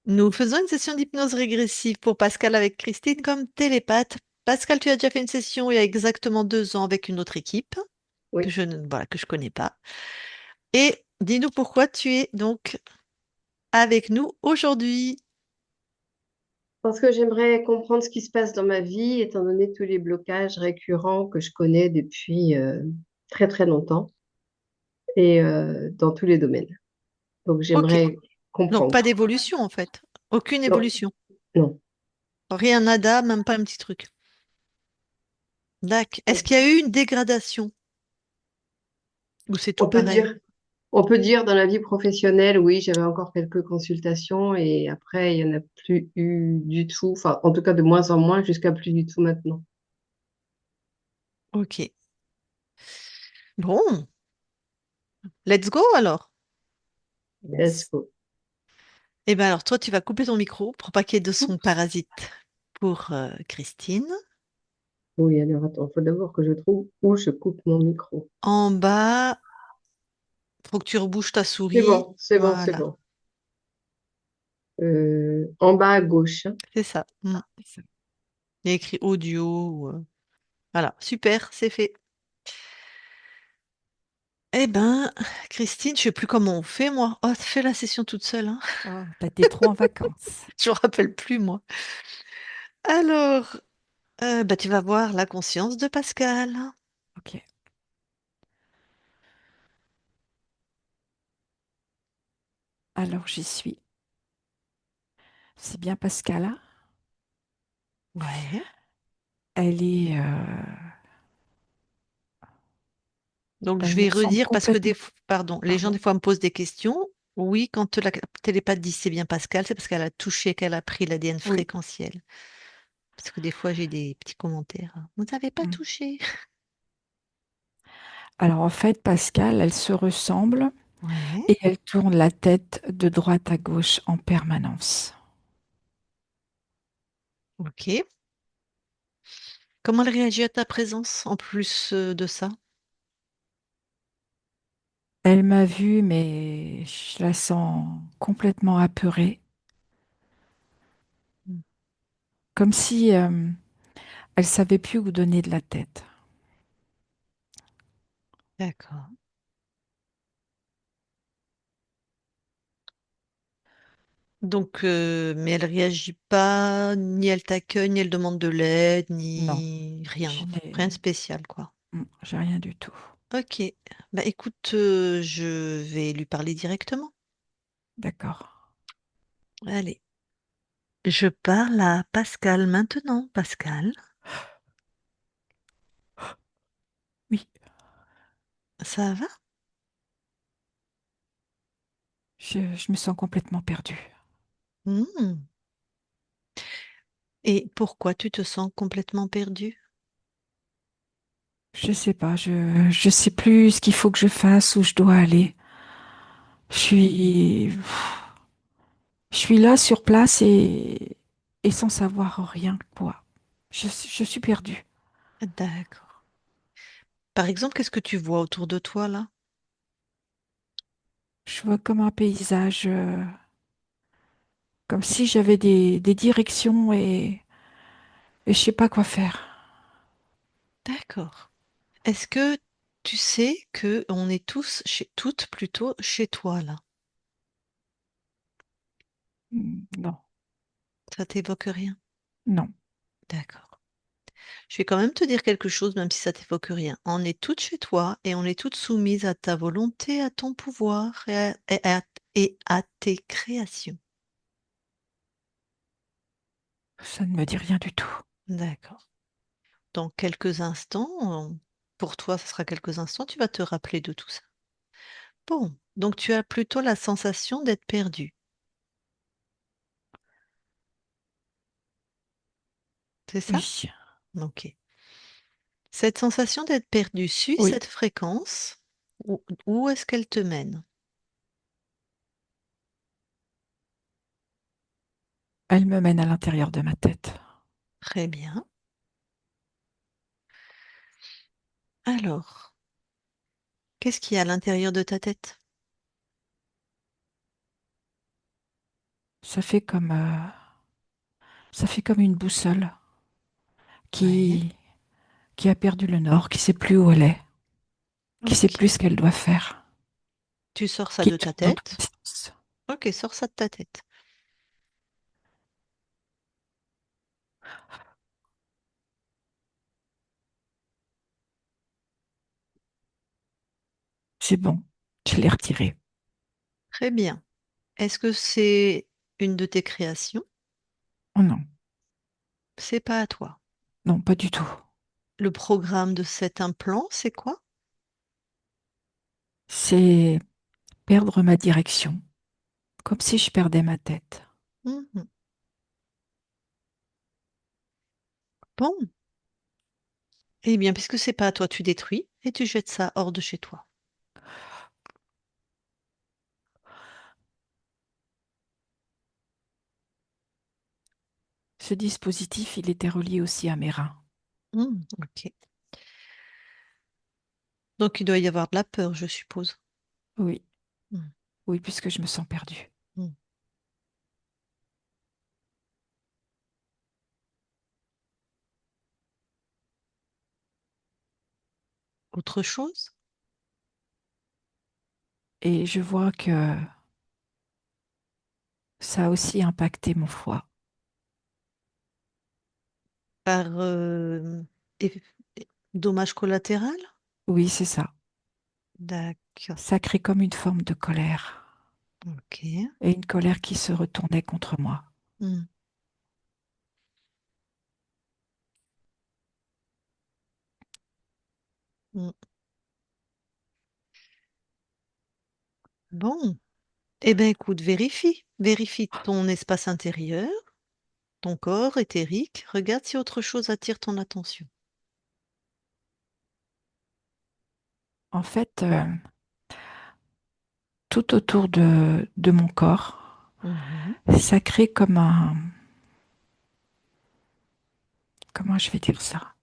Nous faisons une session d'hypnose régressive pour Pascal avec Christine comme télépathe. Pascal, tu as déjà fait une session il y a exactement 2 ans avec une autre équipe que Oui, je connais pas. Et dis-nous pourquoi tu es donc avec nous aujourd'hui. parce que j'aimerais comprendre ce qui se passe dans ma vie, étant donné tous les blocages récurrents que je connais depuis très très longtemps et dans tous les domaines. Donc Ok. j'aimerais Donc pas comprendre. d'évolution en fait. Aucune Non, évolution. non. Rien, nada, même pas un petit truc. D'accord. Est-ce qu'il y a eu une dégradation ou c'est tout On peut pareil? dire, on peut dire dans la vie professionnelle, oui, j'avais encore quelques consultations et après il n'y en a plus eu du tout. Enfin, en tout cas de moins en moins jusqu'à plus du tout maintenant. Ok. Bon, let's go alors. Let's go. Eh bien alors toi tu vas couper ton micro pour pas qu'il y ait de son Oups. parasite pour Christine. Oui, alors attends, il faut d'abord que je trouve où je coupe mon micro. En bas, faut que tu rebouges ta C'est souris. bon, c'est bon, c'est Voilà, bon. En bas à gauche, hein. c'est ça. Il y a écrit audio. Voilà, super, c'est fait. Eh ben, Christine, je sais plus comment on fait, moi. Oh, fais la session toute seule, hein. Oh, t'es trop en vacances. Je me rappelle plus, moi. Alors, bah, tu vas voir la conscience de Pascal. Ok. Alors j'y suis. C'est bien Pascala. Ouais. Elle est. Donc, je Elle vais me semble redire parce que complètement. pardon, les gens, Pardon. des fois, me posent des questions. Oui, quand la télépathe dit c'est bien Pascal, c'est parce qu'elle a touché, qu'elle a pris l'ADN Oui. fréquentiel. Parce que des fois, j'ai des petits commentaires. Vous n'avez pas Mm. touché. Alors en fait, Pascal, elle se ressemble Ouais, et elle tourne la tête de droite à gauche en permanence. ok. Comment elle réagit à ta présence en plus de ça? Elle m'a vue, mais je la sens complètement apeurée, Hmm. comme si elle savait plus où donner de la tête. D'accord. Donc, mais elle réagit pas, ni elle t'accueille, ni elle demande de l'aide, Non, ni je rien. Rien de n'ai, spécial, quoi. j'ai rien du tout. Ok. Bah écoute, je vais lui parler directement. D'accord. Allez. Je parle à Pascal maintenant. Pascal, Oui, ça va? je me sens complètement perdue. Hmm. Et pourquoi tu te sens complètement perdu? Je sais pas, je sais plus ce qu'il faut que je fasse, où je dois aller. Je suis, je suis là sur place et sans savoir rien, quoi. Je suis perdue. D'accord. Par exemple, qu'est-ce que tu vois autour de toi là? Je vois comme un paysage, comme si j'avais des directions et je sais pas quoi faire. D'accord. Est-ce que tu sais que on est tous toutes plutôt chez toi là? Non, Ça t'évoque rien? non. D'accord. Je vais quand même te dire quelque chose, même si ça t'évoque rien. On est toutes chez toi et on est toutes soumises à ta volonté, à ton pouvoir et à tes créations. Ça ne me dit rien du tout. D'accord. Dans quelques instants, pour toi, ce sera quelques instants, tu vas te rappeler de tout ça. Bon, donc tu as plutôt la sensation d'être perdu, c'est ça? Oui, Ok. Cette sensation d'être perdu suit oui. cette fréquence. Où est-ce qu'elle te mène? Elle me mène à l'intérieur de ma tête. Très bien. Alors, qu'est-ce qu'il y a à l'intérieur de ta tête? Ça fait comme, ça fait comme une boussole Ouais. qui, qui a perdu le nord, qui sait plus où elle est, qui sait plus Ok. ce qu'elle doit faire, Tu sors ça qui de tourne ta dans tous les tête. sens. Ok, sors ça de ta tête. C'est bon, je l'ai retiré. Très bien. Est-ce que c'est une de tes créations? Oh non, C'est pas à toi. non, pas du tout. Le programme de cet implant, c'est quoi? C'est perdre ma direction, comme si je perdais ma tête. Mhm. Bon. Eh bien, puisque c'est pas à toi, tu détruis et tu jettes ça hors de chez toi. Ce dispositif, il était relié aussi à mes reins. Ok. Donc, il doit y avoir de la peur, je suppose. Oui, Mm. oui, puisque je me sens perdue. Mm. Autre chose? Et je vois que ça a aussi impacté mon foie. Par eff- dommage collatéral? Oui, c'est ça. D'accord. Ça crée comme une forme de colère. Ok. Et une colère qui se retournait contre moi. Mm. Mm. Bon. Eh bien, écoute, vérifie. Vérifie ton espace intérieur, ton corps éthérique. Regarde si autre chose attire ton attention. En fait, tout autour de mon corps, Mhm. ça crée comme un... Comment je vais dire ça?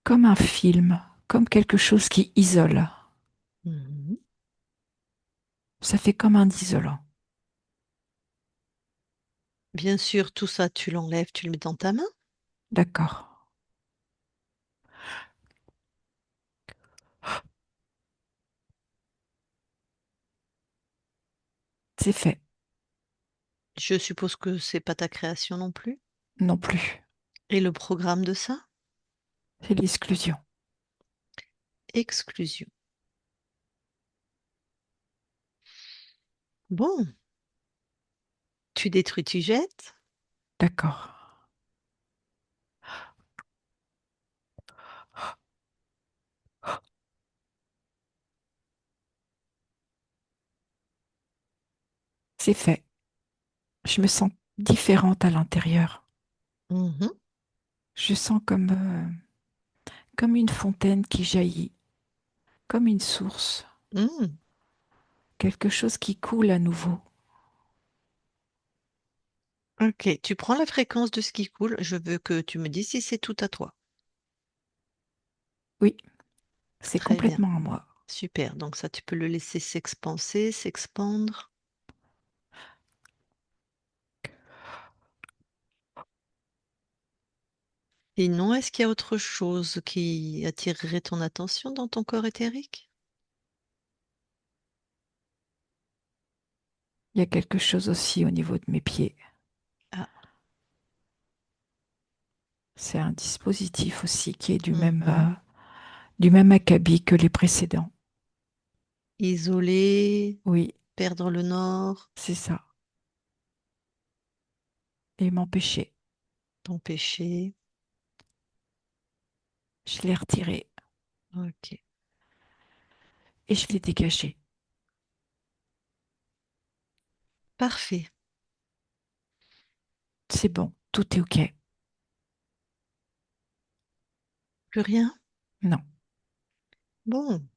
Comme un film, comme quelque chose qui isole. Mhm. Ça fait comme un isolant. Bien sûr, tout ça, tu l'enlèves, tu le mets dans ta main. D'accord. C'est fait. Je suppose que c'est pas ta création non plus. Non plus. Et le programme de ça? C'est l'exclusion. Exclusion. Bon, tu détruis, tu jettes. D'accord. C'est fait. Je me sens différente à l'intérieur. Mhm. Je sens comme, comme une fontaine qui jaillit, comme une source, Mm. quelque chose qui coule à nouveau. Ok, tu prends la fréquence de ce qui coule. Je veux que tu me dises si c'est tout à toi. Oui, c'est Très bien. complètement à moi. Super. Donc ça, tu peux le laisser s'expanser, s'expandre. Sinon, est-ce qu'il y a autre chose qui attirerait ton attention dans ton corps éthérique? Il y a quelque chose aussi au niveau de mes pieds. Ah. C'est un dispositif aussi qui est Mhm. du même acabit que les précédents. Isoler, Oui, perdre le nord, c'est ça. Et m'empêcher. t'empêcher. Je l'ai retiré Ok. et je l'ai dégagé. Parfait. C'est bon, tout est OK. Plus rien? Non, Bon.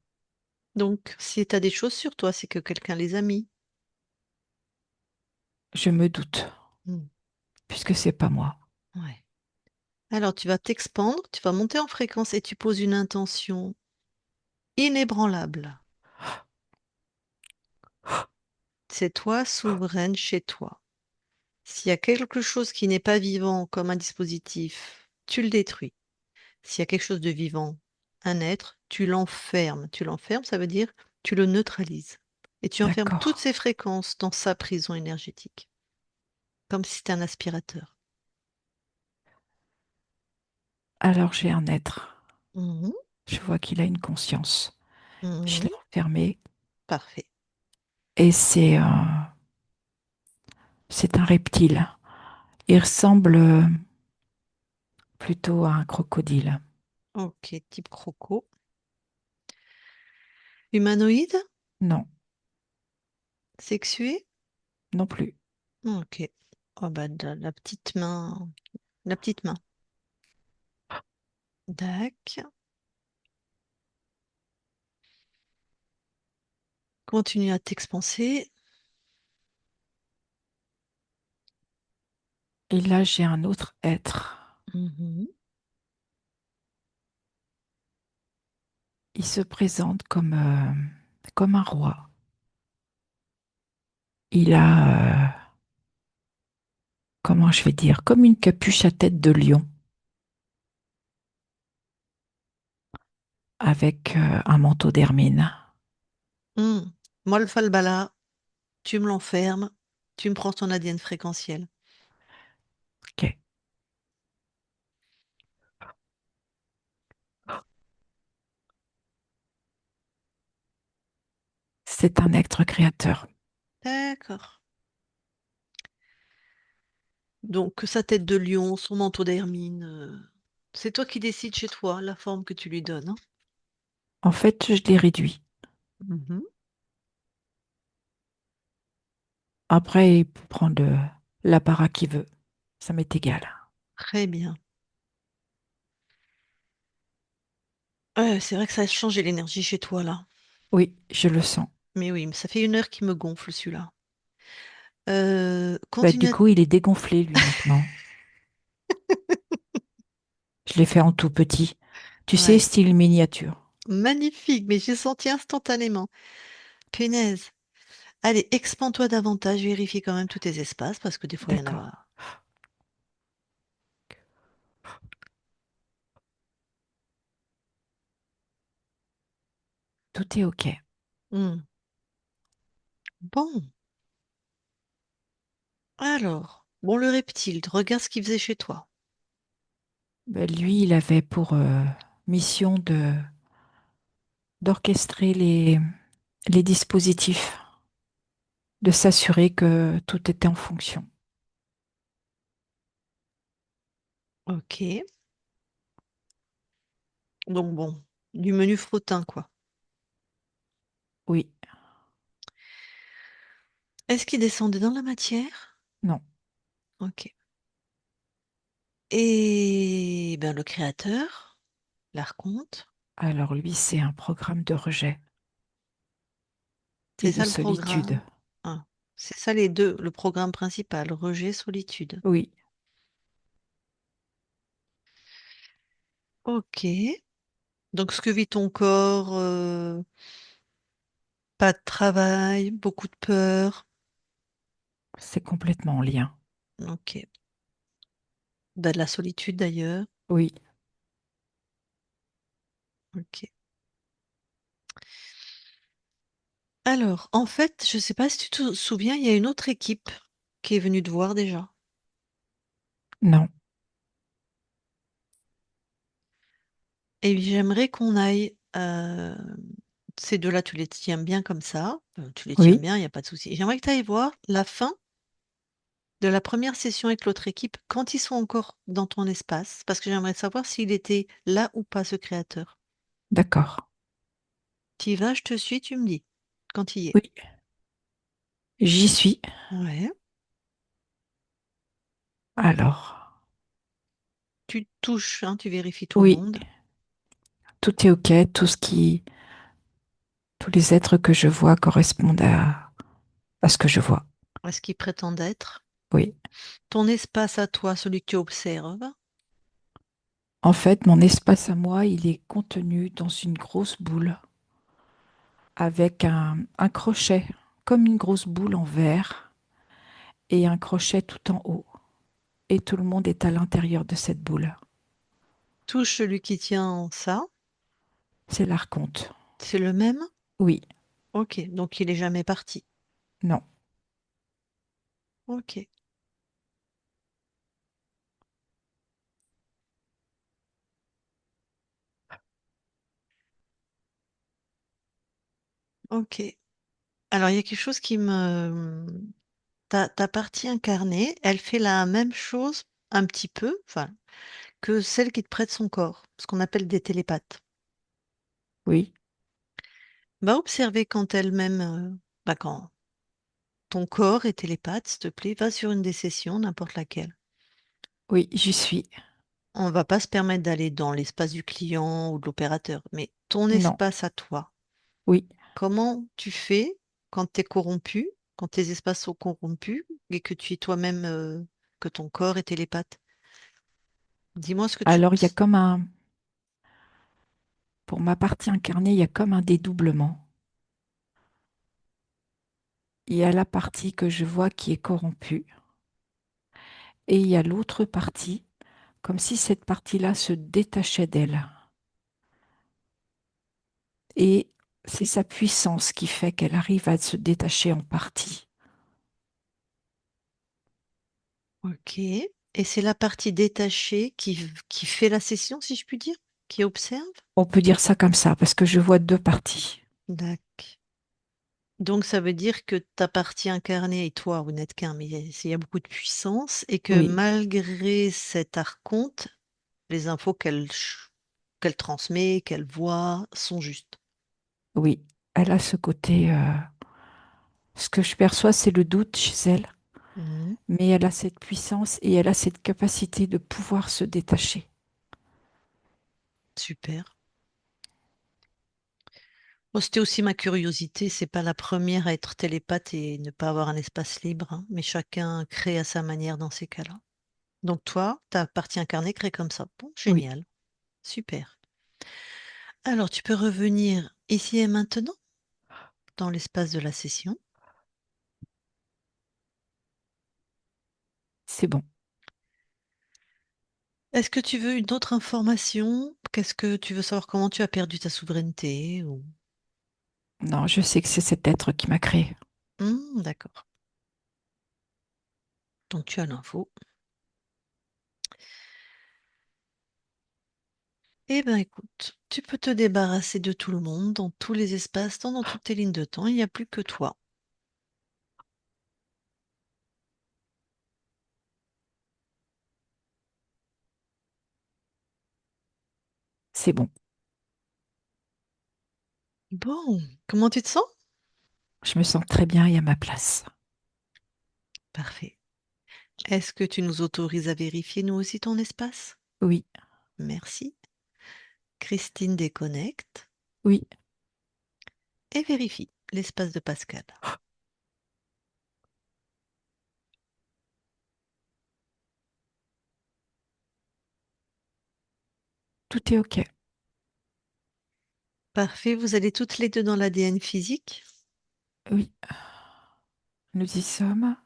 Donc, si tu as des choses sur toi, c'est que quelqu'un les a mis. je me doute, Hmm. puisque c'est pas moi. Ouais. Alors, tu vas t'expandre, tu vas monter en fréquence et tu poses une intention inébranlable. C'est toi souveraine chez toi. S'il y a quelque chose qui n'est pas vivant comme un dispositif, tu le détruis. S'il y a quelque chose de vivant, un être, tu l'enfermes. Tu l'enfermes, ça veut dire tu le neutralises. Et tu enfermes toutes D'accord. ces fréquences dans sa prison énergétique, comme si c'était un aspirateur. Alors j'ai un être. Mhm, Je vois qu'il a une conscience. Je mhm. l'ai enfermé Parfait. et c'est un reptile. Il ressemble plutôt à un crocodile. Ok, type croco. Humanoïde? Non, Sexué? non plus. Ok. Oh bah, la petite main. La petite main. Dac. Continue à t'expanser. Et là, j'ai un autre être. Mhm. Il se présente comme un roi. Il a, comment je vais dire, comme une capuche à tête de lion avec un manteau d'hermine. Hmm. Moi, le falbala, tu me l'enfermes, tu me prends son ADN fréquentiel. Ok. C'est un être créateur. D'accord. Donc, sa tête de lion, son manteau d'hermine, c'est toi qui décides chez toi la forme que tu lui donnes, hein. En fait, je l'ai réduit. Mhm. Après, il peut prendre l'apparat qu'il veut. Ça m'est égal. Très bien. Ouais, c'est vrai que ça a changé l'énergie chez toi, là. Oui, je le sens. Mais oui, mais ça fait 1 heure qu'il me gonfle, celui-là. Bah, du Continue à... coup, il est dégonflé, lui, maintenant. Je l'ai fait en tout petit. Tu sais, Ouais. style miniature. Magnifique, mais j'ai senti instantanément. Punaise. Allez, expand-toi davantage, vérifie quand même tous tes espaces, parce que des fois, il y en D'accord. a... Tout est OK. Hmm. Bon. Alors, bon, le reptile, regarde ce qu'il faisait chez toi. Bah, lui, il avait pour mission d'orchestrer les dispositifs, de s'assurer que tout était en fonction. Ok. Donc bon, du menu frottin, quoi. Oui, Est-ce qu'il descendait dans la matière? non. Ok. Et ben le créateur, l'archonte, Alors lui, c'est un programme de rejet c'est et de ça le solitude. programme. Ah, c'est ça les deux, le programme principal, rejet, solitude. Oui, Ok. Donc ce que vit ton corps, pas de travail, beaucoup de peur. c'est complètement en lien. Ok. Ben, de la solitude d'ailleurs. Oui, Ok. Alors, en fait, je ne sais pas si tu te souviens, il y a une autre équipe qui est venue te voir déjà. non, Et j'aimerais qu'on aille. Ces deux-là, tu les tiens bien comme ça. Tu les tiens oui, bien, il n'y a pas de souci. J'aimerais que tu ailles voir la fin de la première session avec l'autre équipe quand ils sont encore dans ton espace, parce que j'aimerais savoir s'il était là ou pas, ce créateur. d'accord. Tu y vas, je te suis, tu me dis quand il y est. Oui, j'y suis. Ouais. Alors, Tu touches, hein, tu vérifies tout le oui, monde. tout est OK. Tous les êtres que je vois correspondent à ce que je vois. Est-ce qu'il prétend être? Oui. Ton espace à toi, celui que tu observes. En fait, mon espace à moi, il est contenu dans une grosse boule avec un crochet, comme une grosse boule en verre. et un crochet tout en haut. Et tout le monde est à l'intérieur de cette boule. Touche celui qui tient ça. C'est l'archonte. C'est le même? Oui, Ok, donc il est jamais parti. non. Ok, ok. Alors il y a quelque chose qui me... ta partie incarnée, elle fait la même chose un petit peu, enfin, que celle qui te prête son corps, ce qu'on appelle des télépathes. Oui, Va observer quand elle-même, quand ton corps est télépathe, s'il te plaît, va sur une des sessions, n'importe laquelle. oui, j'y suis. On va pas se permettre d'aller dans l'espace du client ou de l'opérateur, mais ton Non, espace à toi. oui. Comment tu fais quand tu es corrompu, quand tes espaces sont corrompus et que tu es toi-même, que ton corps est télépathe? Dis-moi ce que tu... Alors, il y a comme un, pour ma partie incarnée, il y a comme un dédoublement. Il y a la partie que je vois qui est corrompue et il y a l'autre partie, comme si cette partie-là se détachait d'elle. Et c'est sa puissance qui fait qu'elle arrive à se détacher en partie. Ok. Et c'est la partie détachée qui fait la session, si je puis dire, qui observe? On peut dire ça comme ça parce que je vois deux parties. D'accord. Donc ça veut dire que ta partie incarnée et toi, vous n'êtes qu'un, mais il y a beaucoup de puissance et que Oui, malgré cet archonte, les infos qu'elle transmet, qu'elle voit, sont justes. oui. Elle a ce côté, ce que je perçois, c'est le doute chez elle, Mhm. mais elle a cette puissance et elle a cette capacité de pouvoir se détacher. Super. Bon, c'était aussi ma curiosité, c'est pas la première à être télépathe et ne pas avoir un espace libre, hein, mais chacun crée à sa manière dans ces cas-là. Donc toi, ta partie incarnée crée comme ça. Bon, Oui, génial, super. Alors tu peux revenir ici et maintenant dans l'espace de la session. c'est bon. Est-ce que tu veux une autre information? Qu'est-ce que tu veux savoir comment tu as perdu ta souveraineté ou... Non, je sais que c'est cet être qui m'a créé. D'accord. Donc tu as l'info. Eh bien écoute, tu peux te débarrasser de tout le monde dans tous les espaces, dans toutes tes lignes de temps. Il n'y a plus que toi. C'est bon. Bon, comment tu te sens? Je me sens très bien et à ma place. Parfait. Est-ce que tu nous autorises à vérifier nous aussi ton espace? Oui, Merci. Christine déconnecte oui, et vérifie l'espace de Pascal. tout est OK. Parfait, vous allez toutes les deux dans l'ADN physique. Oui, nous y sommes.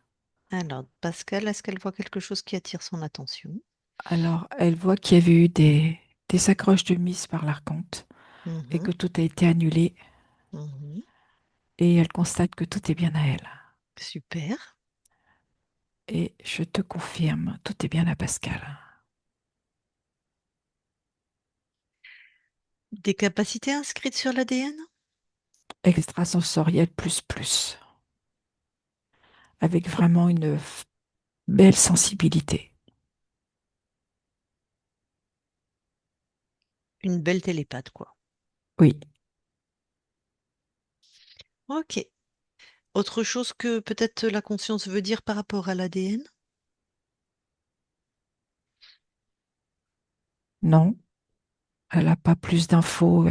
Alors, Pascal, est-ce qu'elle voit quelque chose qui attire son attention? Alors, elle voit qu'il y avait eu des accroches de mise par l'archonte et Mhm, que tout a été annulé mhm. et elle constate que tout est bien à elle. Super. Et je te confirme, tout est bien à Pascal. Des capacités inscrites sur l'ADN? Extrasensoriel plus plus, avec vraiment une belle sensibilité. Une belle télépathe, quoi. Oui, Ok. Autre chose que peut-être la conscience veut dire par rapport à l'ADN? non, elle n'a pas plus d'infos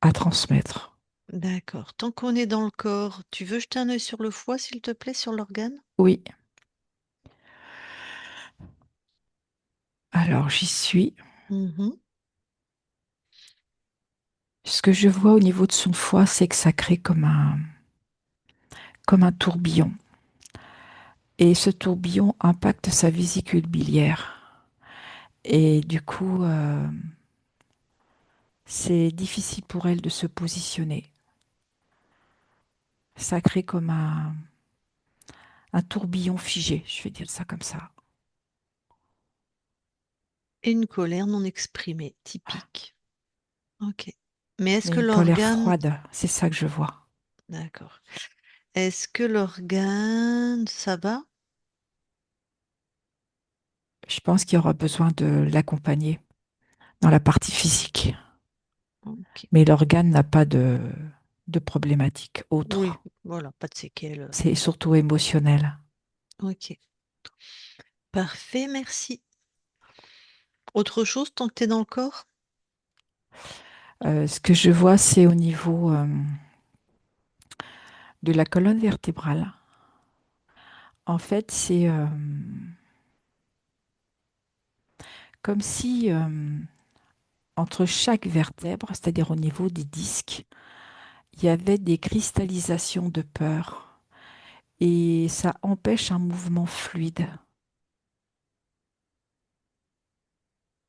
à transmettre. D'accord. Tant qu'on est dans le corps, tu veux jeter un œil sur le foie, s'il te plaît, sur l'organe? Oui, alors j'y suis. Mhm. Ce que je vois au niveau de son foie, c'est que ça crée comme un tourbillon Et ce tourbillon impacte sa vésicule biliaire. Et du coup, c'est difficile pour elle de se positionner. Ça crée comme un tourbillon figé, je vais dire ça comme ça. Et une colère non exprimée, typique. Ok. Mais est-ce Mais que une colère l'organe... froide, c'est ça que je vois. D'accord. Est-ce que l'organe, ça va? Je pense qu'il y aura besoin de l'accompagner dans la partie physique. Ok. Mais l'organe n'a pas de problématique Oui, autre. voilà, pas de séquelles. C'est surtout émotionnel. Ok. Parfait, merci. Autre chose tant que tu es dans le corps? Ce que je vois, c'est au niveau de la colonne vertébrale. En fait, c'est comme si entre chaque vertèbre, c'est-à-dire au niveau des disques, il y avait des cristallisations de peur et ça empêche un mouvement fluide.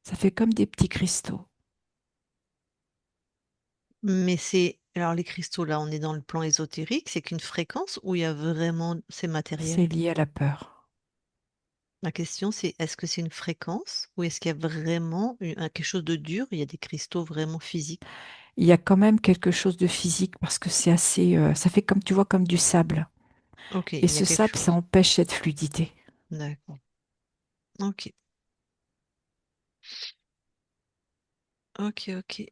Ça fait comme des petits cristaux. Mais c'est... Alors les cristaux, là, on est dans le plan ésotérique, c'est qu'une fréquence où il y a vraiment... C'est C'est matériel. lié à la peur. La question, c'est est-ce que c'est une fréquence ou est-ce qu'il y a vraiment quelque chose de dur? Il y a des cristaux vraiment physiques. Il y a quand même quelque chose de physique parce que c'est assez, ça fait comme tu vois comme du sable. Ok, Et il y a ce quelque sable, ça chose. empêche cette fluidité. D'accord. Ok, ok, ok.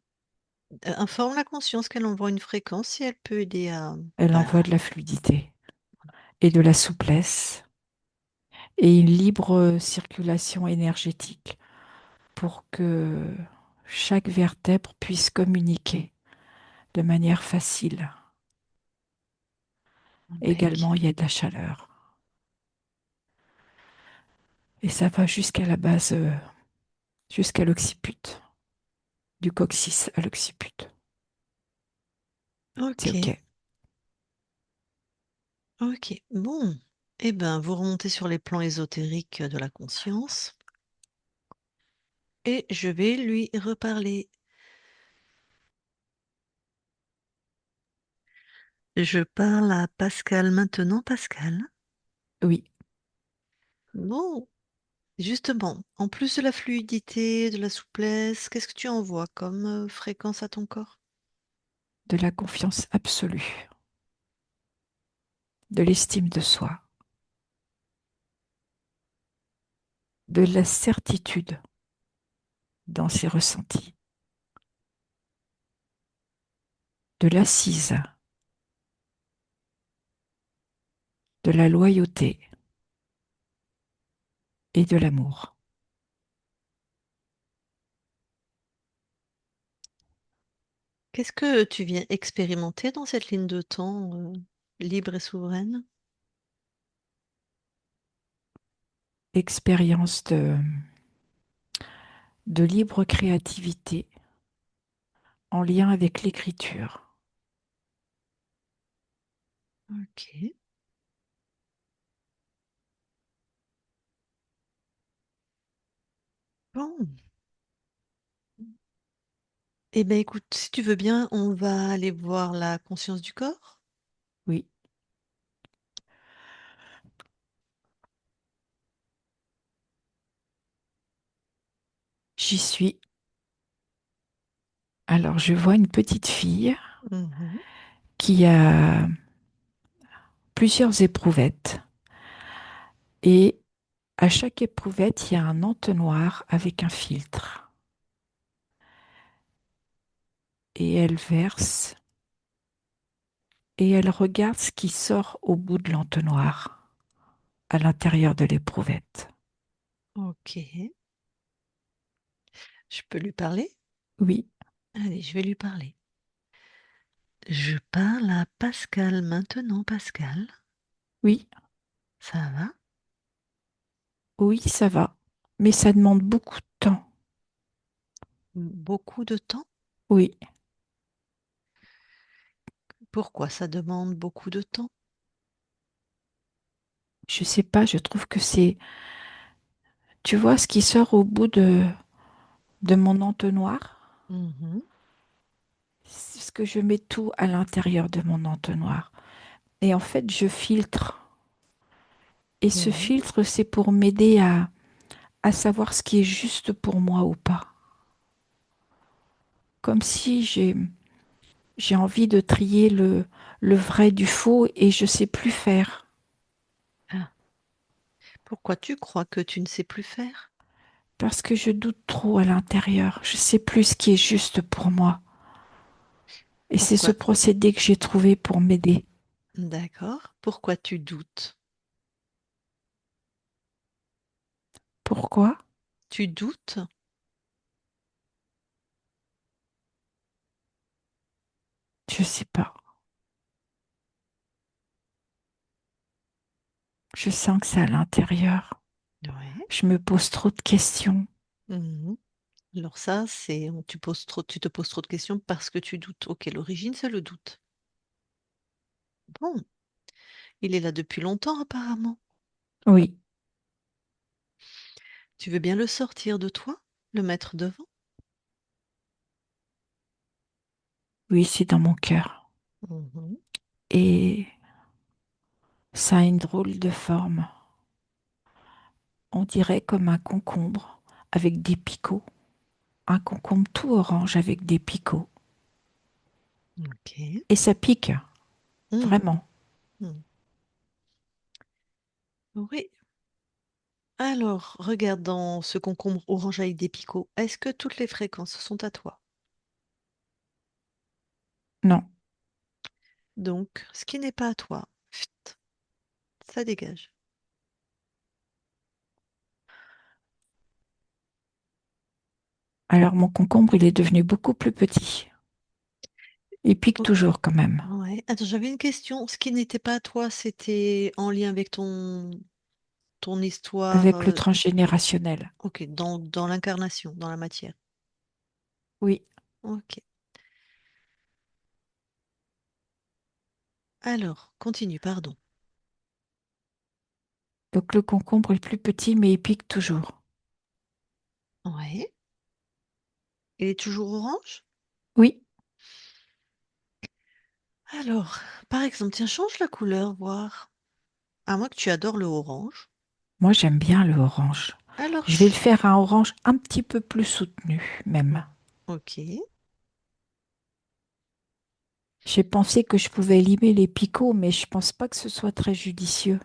Informe la conscience qu'elle envoie une fréquence si elle peut aider à... Elle envoie Bah, de la fluidité et de la souplesse et une libre circulation énergétique pour que chaque vertèbre puisse communiquer de manière facile. impec. Également, il y a de la chaleur. Et ça va jusqu'à la base, jusqu'à l'occiput, du coccyx à l'occiput. C'est Ok, OK. ok. Bon. Eh ben, vous remontez sur les plans ésotériques de la conscience et je vais lui reparler. Je parle à Pascal maintenant, Pascal. Oui, Bon, justement, en plus de la fluidité, de la souplesse, qu'est-ce que tu envoies comme fréquence à ton corps? de la confiance absolue, de l'estime de soi, de la certitude dans ses ressentis, de l'assise, de la loyauté et de l'amour. Qu'est-ce que tu viens expérimenter dans cette ligne de temps libre et souveraine? Expérience de libre créativité en lien avec l'écriture. Ok. Bon. Eh bien, écoute, si tu veux bien, on va aller voir la conscience du corps. Oui, j'y suis. Alors, je vois une petite fille Mhm. qui a plusieurs éprouvettes et à chaque éprouvette, il y a un entonnoir avec un filtre et elle verse et elle regarde ce qui sort au bout de l'entonnoir à l'intérieur de l'éprouvette. Ok. Je peux lui parler? Oui, Allez, je vais lui parler. Je parle à Pascal maintenant, Pascal. oui, Ça va? oui, ça va, mais ça demande beaucoup de temps. Beaucoup de temps? Oui, Pourquoi ça demande beaucoup de temps? Je sais pas, je trouve que c'est, tu vois, ce qui sort au bout de mon entonnoir, Mhm. c'est ce que je mets tout à l'intérieur de mon entonnoir. Et en fait, je filtre. Et ce Oui. filtre, c'est pour m'aider à savoir ce qui est juste pour moi ou pas. Comme si j'ai envie de trier le vrai du faux et je sais plus faire. Ah. Pourquoi tu crois que tu ne sais plus faire? Parce que je doute trop à l'intérieur. Je sais plus ce qui est juste pour moi. Et c'est ce Pourquoi? procédé que j'ai trouvé pour m'aider. D'accord. Pourquoi tu doutes? Pourquoi? Tu doutes? Je sais pas. Je sens que c'est à l'intérieur. Ouais. Je me pose trop de questions. Mhm. Alors ça, c'est tu te poses trop de questions parce que tu doutes. Ok, l'origine, c'est le doute. Bon, il est là depuis longtemps apparemment. Oui, Tu veux bien le sortir de toi, le mettre devant? oui, c'est dans mon cœur. Mhm. Et ça a une drôle de forme. On dirait comme un concombre avec des picots. Un concombre tout orange avec des picots. Ok. Et ça pique, Mhm. vraiment. Mhm. Oui. Alors, regarde dans ce concombre orange avec des picots. Est-ce que toutes les fréquences sont à toi? Non. Donc, ce qui n'est pas à toi, pft, ça dégage. Alors mon concombre, il est devenu beaucoup plus petit. Il pique Ok. toujours quand même. Ouais. Attends, j'avais une question. Ce qui n'était pas à toi, c'était en lien avec ton histoire, Avec le transgénérationnel. ok, dans l'incarnation, dans la matière. Oui. Ok. Alors, continue, pardon. Donc le concombre est plus petit, mais il pique toujours. Ouais. Il est toujours orange? Oui. Alors, par exemple, tiens, change la couleur, voir. À moins que tu adores le orange. Moi, j'aime bien le orange. Alors, Je vais le faire un orange un petit peu plus soutenu, même. ok. J'ai pensé que je pouvais limer les picots, mais je pense pas que ce soit très judicieux.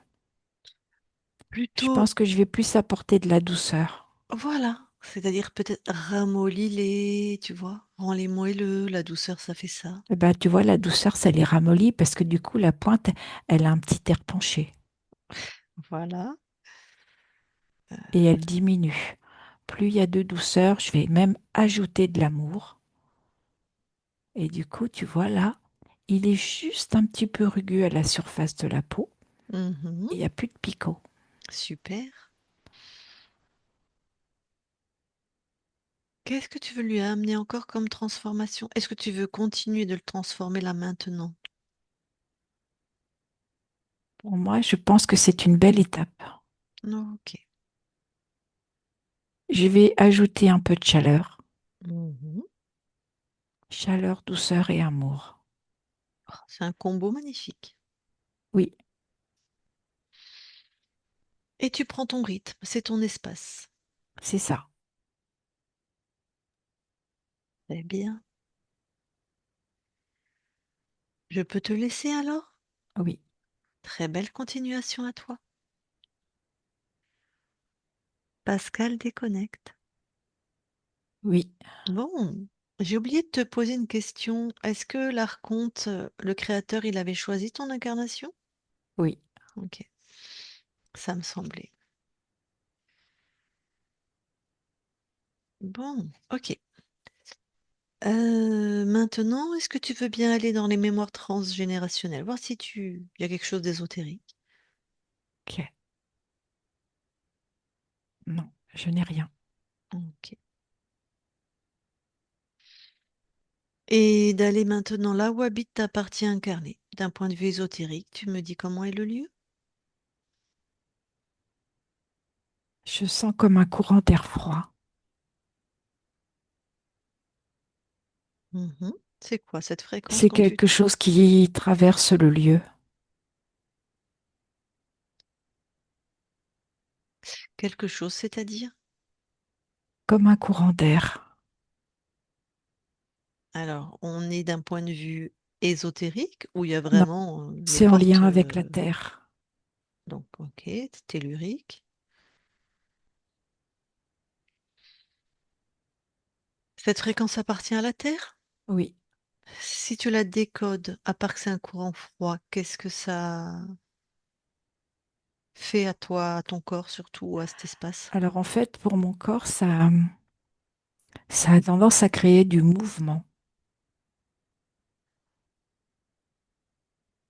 Je Plutôt, pense que je vais plus apporter de la douceur. voilà. C'est-à-dire peut-être ramollis-les, tu vois. Rends-les moelleux, la douceur, ça fait ça. Eh ben, tu vois, la douceur, ça les ramollit parce que du coup, la pointe, elle a un petit air penché Voilà. et elle diminue. Plus il y a de douceur, je vais même ajouter de l'amour. Et du coup, tu vois là, il est juste un petit peu rugueux à la surface de la peau Mhm. et il n'y a plus de picot. Super. Qu'est-ce que tu veux lui amener encore comme transformation? Est-ce que tu veux continuer de le transformer là maintenant? Pour moi, je pense que c'est une belle étape. Ok. Je vais ajouter un peu de chaleur. Mhm. Chaleur, douceur et amour. Oh, c'est un combo magnifique. Oui, Et tu prends ton rythme, c'est ton espace. c'est ça. Très bien. Je peux te laisser alors? Oui, Très belle continuation à toi. Pascal déconnecte. oui, Bon, j'ai oublié de te poser une question. Est-ce que l'Archonte, le créateur, il avait choisi ton incarnation? oui. Ok, ça me semblait. Bon, ok. Maintenant, est-ce que tu veux bien aller dans les mémoires transgénérationnelles, voir si il y a quelque chose d'ésotérique? Ok. Non, je n'ai rien. Ok. Et d'aller maintenant là où habite ta partie incarnée. D'un point de vue ésotérique, tu me dis comment est le lieu? Je sens comme un courant d'air froid. Mhm. C'est quoi cette fréquence C'est quand tu... quelque chose qui traverse le lieu, Quelque chose, c'est-à-dire? comme un courant d'air. Alors, on est d'un point de vue ésotérique où il y a Non, vraiment les c'est en portes... lien avec la terre. donc, ok, tellurique. Cette fréquence appartient à la Terre? Oui. Si tu la décodes, à part que c'est un courant froid, qu'est-ce que ça fait à toi, à ton corps surtout, ou à cet espace? Alors en fait, pour mon corps, ça a tendance à créer du mouvement.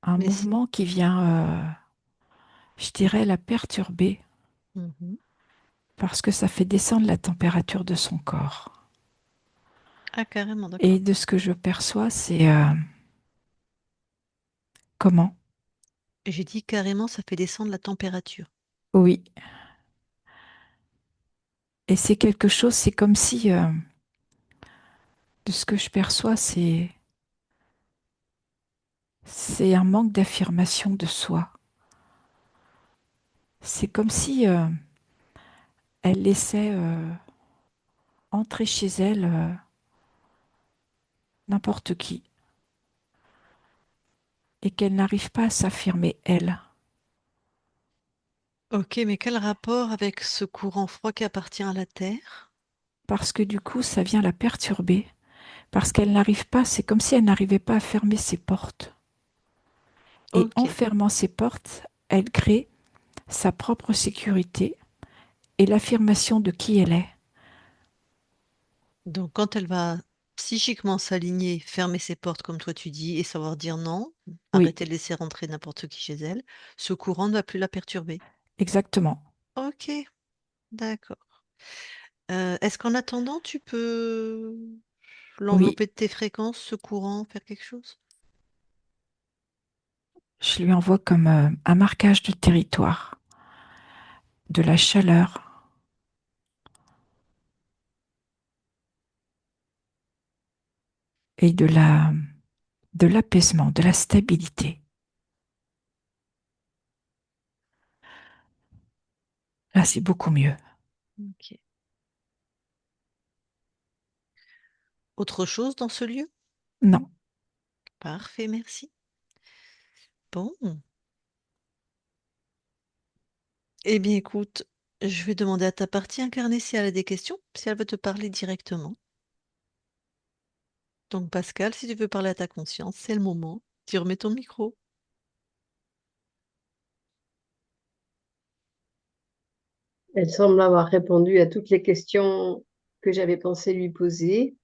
Un Mais si... mouvement qui vient, je dirais, la perturber Mhm. parce que ça fait descendre la température de son corps. Ah, carrément, Et d'accord. de ce que je perçois, c'est comment? J'ai dit carrément, ça fait descendre la température. Oui. Et c'est quelque chose, c'est comme si, de ce que je perçois, c'est un manque d'affirmation de soi. C'est comme si elle laissait entrer chez elle n'importe qui et qu'elle n'arrive pas à s'affirmer elle. Ok, mais quel rapport avec ce courant froid qui appartient à la Terre? Parce que du coup, ça vient la perturber. Parce qu'elle n'arrive pas, c'est comme si elle n'arrivait pas à fermer ses portes. Et en Ok, fermant ses portes, elle crée sa propre sécurité et l'affirmation de qui elle est. donc quand elle va psychiquement s'aligner, fermer ses portes comme toi tu dis, et savoir dire non, Oui, arrêter de laisser rentrer n'importe qui chez elle, ce courant ne va plus la perturber. exactement. Ok, d'accord. Est-ce qu'en attendant, tu peux Oui, l'envelopper de tes fréquences, ce courant, faire quelque chose? je lui envoie comme un marquage de territoire, de la chaleur et de l'apaisement, de la stabilité. Là, c'est beaucoup mieux. Ok. Autre chose dans ce lieu? Non, Parfait, merci. Bon, eh bien écoute, je vais demander à ta partie incarnée si elle a des questions, si elle veut te parler directement. Donc Pascal, si tu veux parler à ta conscience, c'est le moment. Tu remets ton micro. Elle semble avoir répondu à toutes les questions que j'avais pensé lui poser.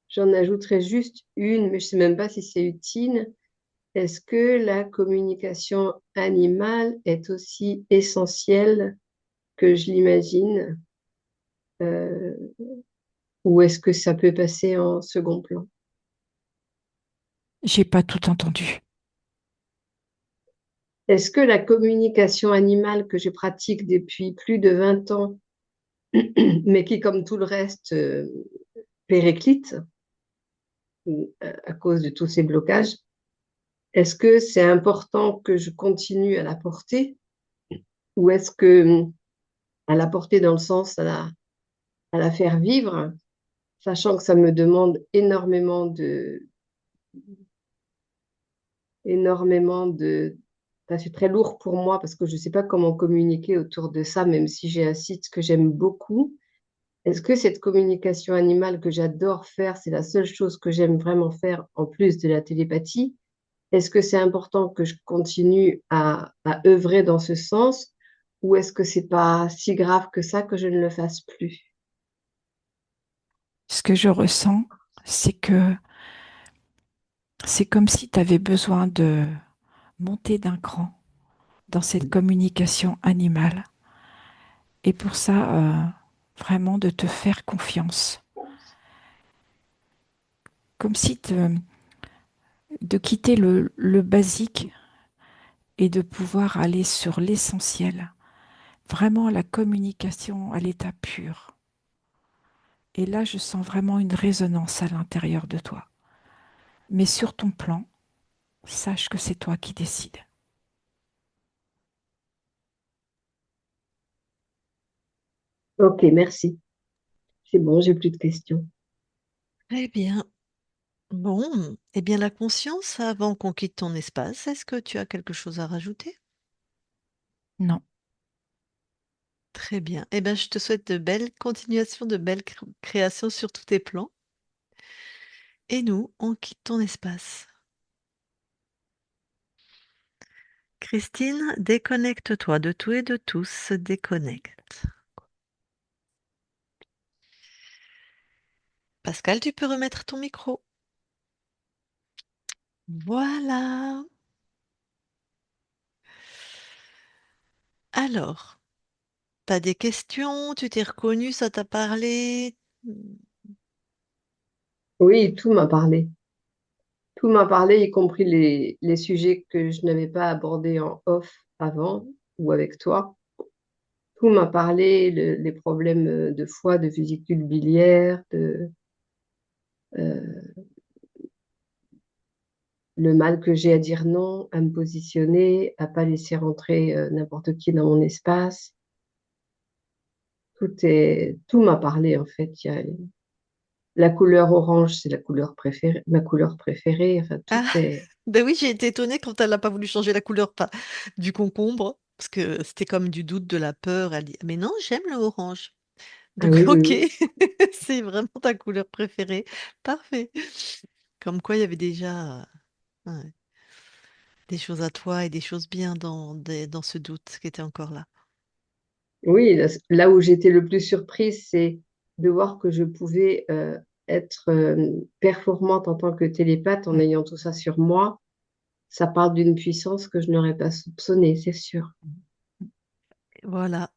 J'en ajouterai juste une, mais je ne sais même pas si c'est utile. Est-ce que la communication animale est aussi essentielle que je l'imagine, euh, ou est-ce que ça peut passer en second plan? j'ai pas tout entendu. Est-ce que la communication animale que je pratique depuis plus de 20 ans, mais qui, comme tout le reste, périclite à cause de tous ces blocages, est-ce que c'est important que je continue à la porter ou est-ce que à la porter dans le sens à la faire vivre, sachant que ça me demande énormément de, enfin, c'est très lourd pour moi parce que je ne sais pas comment communiquer autour de ça, même si j'ai un site que j'aime beaucoup. Est-ce que cette communication animale que j'adore faire, c'est la seule chose que j'aime vraiment faire en plus de la télépathie? Est-ce que c'est important que je continue à œuvrer dans ce sens ou est-ce que c'est pas si grave que ça que je ne le fasse plus? Ce que je ressens, c'est que c'est comme si tu avais besoin de monter d'un cran dans cette communication animale. Et pour ça, vraiment de te faire confiance. Comme si de quitter le basique et de pouvoir aller sur l'essentiel. vraiment la communication à l'état pur. Et là, je sens vraiment une résonance à l'intérieur de toi. Mais sur ton plan, sache que c'est toi qui décides. Ok, merci. C'est bon, j'ai plus de questions. Très bien. Bon, eh bien la conscience, avant qu'on quitte ton espace, est-ce que tu as quelque chose à rajouter? Non, Très bien. Eh bien, je te souhaite de belles continuations, de belles créations sur tous tes plans. Et nous, on quitte ton espace. Christine, déconnecte-toi de tout et de tous, déconnecte. Pascal, tu peux remettre ton micro. Voilà. Alors, t'as des questions? Tu t'es reconnu? Ça t'a parlé? Oui, tout m'a parlé. Tout m'a parlé, y compris les sujets que je n'avais pas abordés en off avant ou avec toi. Tout m'a parlé, les problèmes de foie, de vésicule biliaire, euh, le mal que j'ai à dire non, à me positionner, à pas laisser rentrer n'importe qui dans mon espace. Tout m'a parlé en fait. Il y a la couleur orange, c'est la couleur préférée, ma couleur préférée. Enfin, tout Ah, est. ben oui, j'ai été étonnée quand elle n'a pas voulu changer la couleur du concombre, parce que c'était comme du doute, de la peur. Elle dit, mais non, j'aime le orange. Ah Donc, oui, oui, ok, oui. c'est vraiment ta couleur préférée. Parfait. Comme quoi, il y avait déjà ouais, des choses à toi et des choses bien dans ce doute qui était encore là. Oui, là où j'étais le plus surprise, c'est de voir que je pouvais être performante en tant que télépathe en Mm. ayant tout ça sur moi. Ça parle d'une puissance que je n'aurais pas soupçonnée, c'est sûr. Voilà.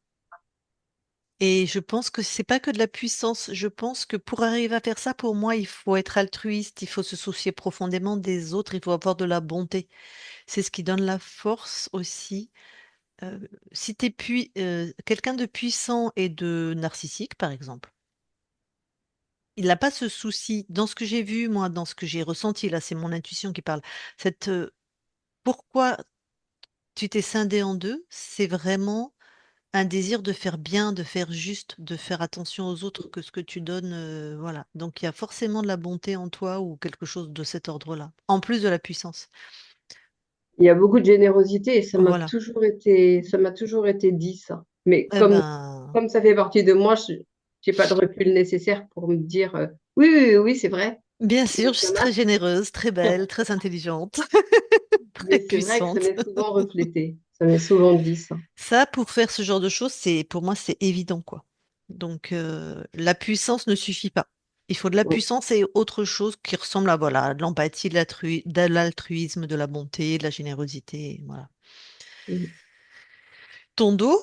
Et je pense que c'est pas que de la puissance. Je pense que pour arriver à faire ça, pour moi, il faut être altruiste, il faut se soucier profondément des autres, il faut avoir de la bonté. C'est ce qui donne la force aussi. Euh, si tu es quelqu'un de puissant et de narcissique, par exemple, il n'a pas ce souci. Dans ce que j'ai vu, moi, dans ce que j'ai ressenti, là, c'est mon intuition qui parle. Pourquoi tu t'es scindé en deux, c'est vraiment un désir de faire bien, de faire juste, de faire attention aux autres que ce que tu donnes, voilà. Donc il y a forcément de la bonté en toi ou quelque chose de cet ordre-là, en plus de la puissance. Il y a beaucoup de générosité et Voilà. ça m'a toujours été dit ça. Mais Eh ben, comme ça fait partie de moi, je n'ai pas de recul nécessaire pour me dire oui, oui, oui, oui, c'est vrai. bien Et sûr, donc je ça suis très marche. généreuse, très belle, très intelligente, très Mais c'est vrai que ça puissante. m'est souvent reflété. Ça m'est souvent dit ça. Ça, pour faire ce genre de choses, c'est pour moi, c'est évident, quoi. Donc, la puissance ne suffit pas. Il faut de la Mm, puissance et autre chose qui ressemble à voilà, de l'empathie, de l'altruisme, de la bonté, de la générosité. Voilà. mm. Ton dos,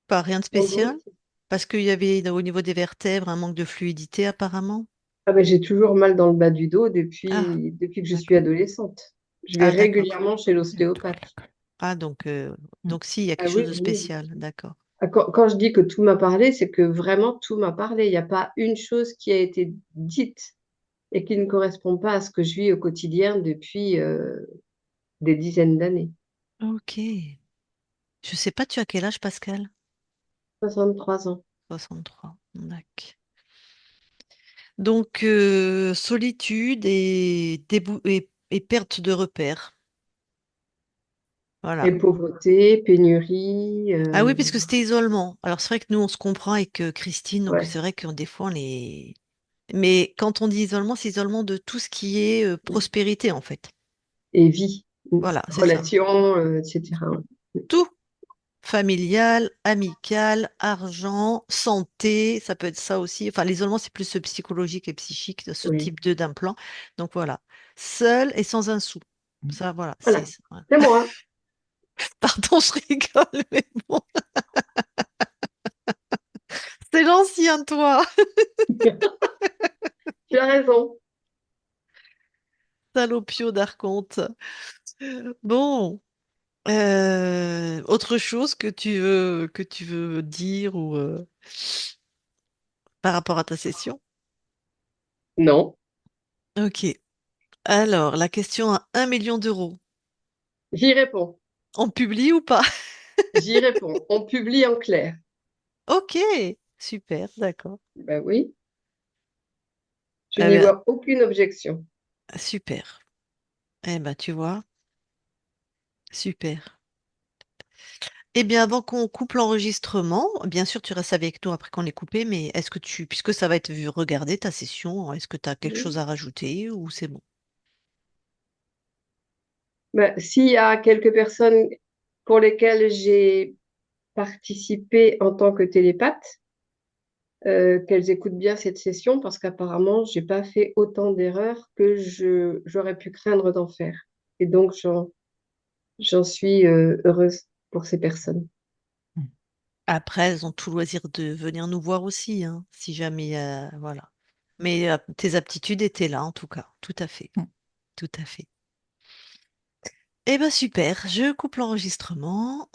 pas rien de Ton spécial, dos. parce qu'il y avait au niveau des vertèbres un manque de fluidité apparemment. Ah ben, j'ai toujours mal dans le bas du dos Ah, depuis que je suis d'accord. adolescente. Je vais Ah, d'accord. régulièrement chez tout l'ostéopathe. l'école. Ah, donc si, il y a quelque Ah chose oui, de oui. spécial. D'accord. Ah, quand je dis que tout m'a parlé, c'est que vraiment tout m'a parlé. Il n'y a pas une chose qui a été dite et qui ne correspond pas à ce que je vis au quotidien depuis des dizaines d'années. Ok. Je sais pas, tu as quel âge, Pascal? 63 ans. 63. D'accord. Donc, solitude et perte de repères. Et Voilà. pauvreté, pénurie, Ah oui, puisque c'était isolement. Alors, c'est vrai que nous, on se comprend avec Christine, donc ouais, c'est vrai que des fois, on est... Mais quand on dit isolement, c'est isolement de tout ce qui est prospérité, en fait. et vie, Voilà, c'est ça. relations, etc. Ouais. Tout. Familial, amical, argent, santé, ça peut être ça aussi. Enfin, l'isolement, c'est plus psychologique et psychique, de ce Oui. type d'implant. Donc voilà. Seul et sans un sou. Ça, voilà. Voilà, Voilà. c'est moi. Pardon, je rigole, mais bon. C'est l'ancien toi. Tu as raison. Salopio d'Arconte. Bon. autre chose que tu veux dire ou par rapport à ta session? Non, Ok. Alors, la question à 1 million d'euros. j'y réponds. On publie ou pas? J'y réponds. On publie en clair. Ok, super, d'accord. Ben oui, je Eh n'y bien, vois aucune objection. super. Eh ben, tu vois, super. Eh bien, avant qu'on coupe l'enregistrement, bien sûr, tu restes avec nous après qu'on l'ait coupé, mais puisque ça va être vu, regarder ta session, est-ce que tu as quelque chose à rajouter ou c'est bon? Ben, s'il y a quelques personnes pour lesquelles j'ai participé en tant que télépathe, qu'elles écoutent bien cette session parce qu'apparemment, j'ai pas fait autant d'erreurs que j'aurais pu craindre d'en faire. Et donc, j'en suis heureuse pour ces personnes. Mm. Après, elles ont tout loisir de venir nous voir aussi, hein, si jamais, voilà. Mais tes aptitudes étaient là, en tout cas, tout à fait, tout à fait. Eh ben super, je coupe l'enregistrement.